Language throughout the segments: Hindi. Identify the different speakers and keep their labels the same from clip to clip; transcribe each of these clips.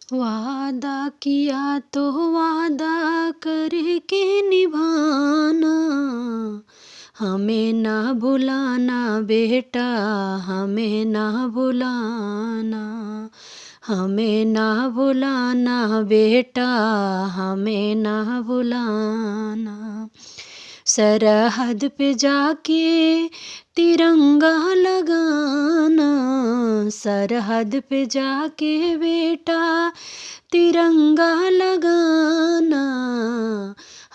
Speaker 1: वादा किया तो वादा करके निभाना, हमें ना भुलाना बेटा, हमें ना भुलाना, हमें ना भुलाना बेटा, हमें ना भुलाना। सरहद पे जाके तिरंगा लगाना, सरहद पे जाके बेटा तिरंगा लगाना।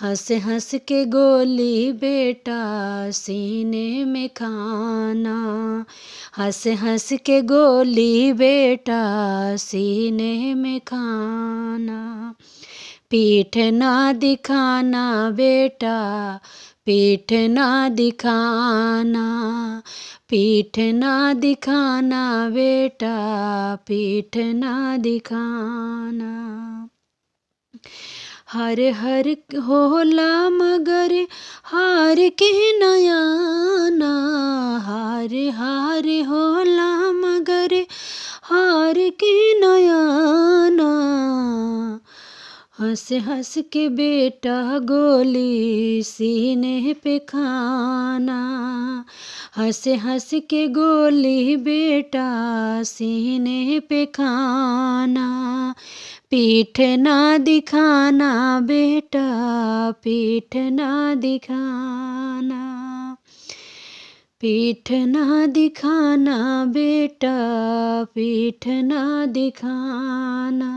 Speaker 1: हंस हंस के गोली बेटा सीने में खाना, हंस हंस के गोली बेटा सीने में खाना। पीठ ना दिखाना बेटा, पीठ ना दिखाना, पीठ ना दिखाना बेटा, पीठ ना दिखाना। हर हर होला मगर हार के नयाना, हार हार होला मगर हार के नयाना। हंस हंस के बेटा गोली सीने पे खाना, हंस हंस के गोली बेटा सीने पे खाना। पीठ ना दिखाना बेटा, पीठ ना दिखाना, पीठ ना दिखाना बेटा, पीठ ना दिखाना।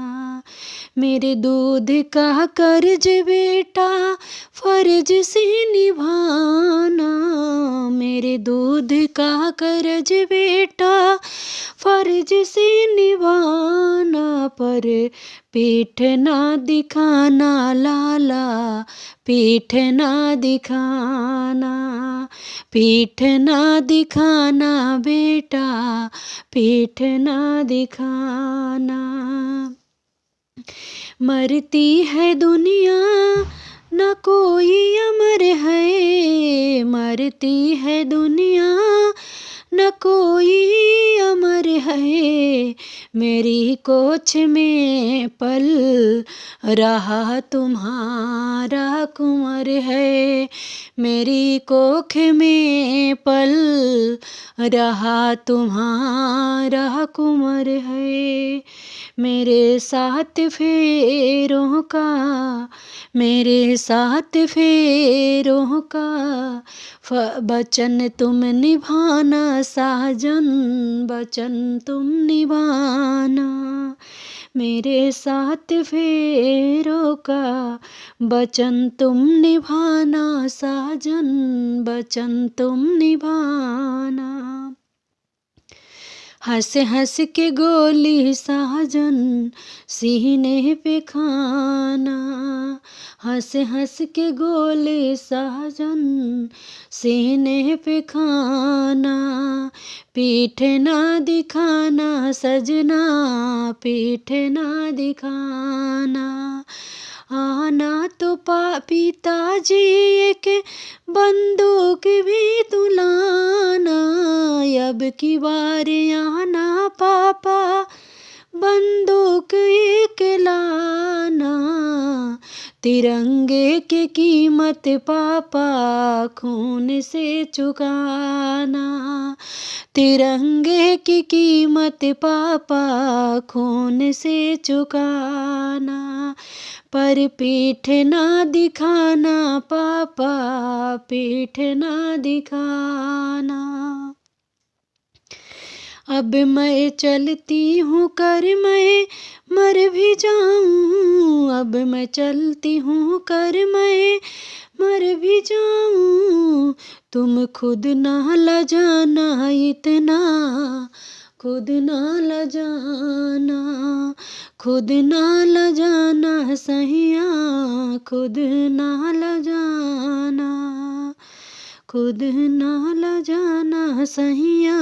Speaker 1: मेरे दूध का कर्ज बेटा फर्ज से निभाना, मेरे दूध का कर्ज बेटा फर्ज से निभाना। पर पीठ ना दिखाना लाला, पीठ ना दिखाना, पीठ ना दिखाना बेटा, पीठ ना दिखाना। मरती है दुनिया न कोई अमर है, मरती है दुनिया न कोई अमर है। मेरी कोछ में पल रहा तुम्हारा कुंवर है, मेरी कोख में पल रहा तुम्हारा कुंवर है। मेरे साथ फेरों का, मेरे साथ फेरों का वचन तुम निभाना साजन, वचन तुम निभाना। मेरे साथ फेरों का वचन तुम निभाना साजन, वचन तुम निभाना। हंस हंस के गोली साजन सीने पे खाना, हंस हंस के गोली साजन सीने पे खाना। पीठ ना दिखाना सजना, पीठ ना दिखाना। आना तो पिताजी एक बंदूक भी तुलाना, अब की बार आना पापा बंदूक एक लाना। तिरंगे की कीमत पापा खून से चुकाना, तिरंगे की कीमत पापा खून से चुकाना। पर पीठ ना दिखाना पापा, पीठ ना दिखाना। अब मैं चलती हूँ कर मैं मर भी जाऊँ, अब मैं चलती हूँ कर मैं मर भी जाऊँ। तुम खुद ना लजाना इतना, खुद ना लजाना, खुद ना लजाना सहिया, खुद ना लजाना, खुद ना लजाना सहिया,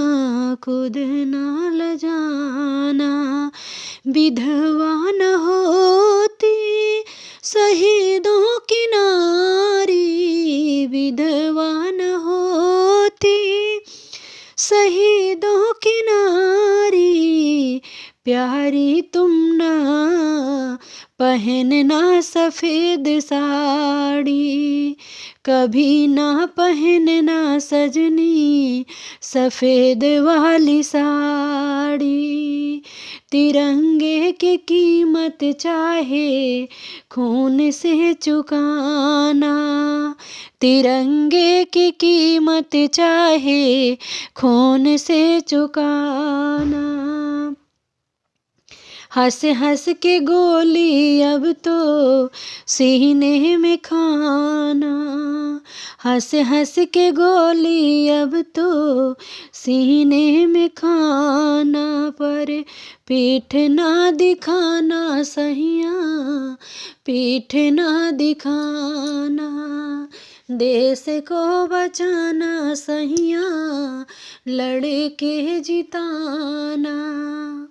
Speaker 1: खुद ना लजाना। विधवा न होती शहीदों की नारी, विधवा न होती शहीदों की नारी। प्यारी तुम ना पहनना सफ़ेद साड़ी, कभी ना पहनना सजनी सफ़ेद वाली साड़ी। तिरंगे की कीमत चाहे खून से चुकाना, तिरंगे की कीमत चाहे खून से चुकाना। हंस हंस के गोली अब तो सीने में खाना, हंस हंस के गोली अब तो सीने में खाना। पर पीठ ना दिखाना सहिया, पीठ ना दिखाना, देश को बचाना सहिया, लड़ के जिताना।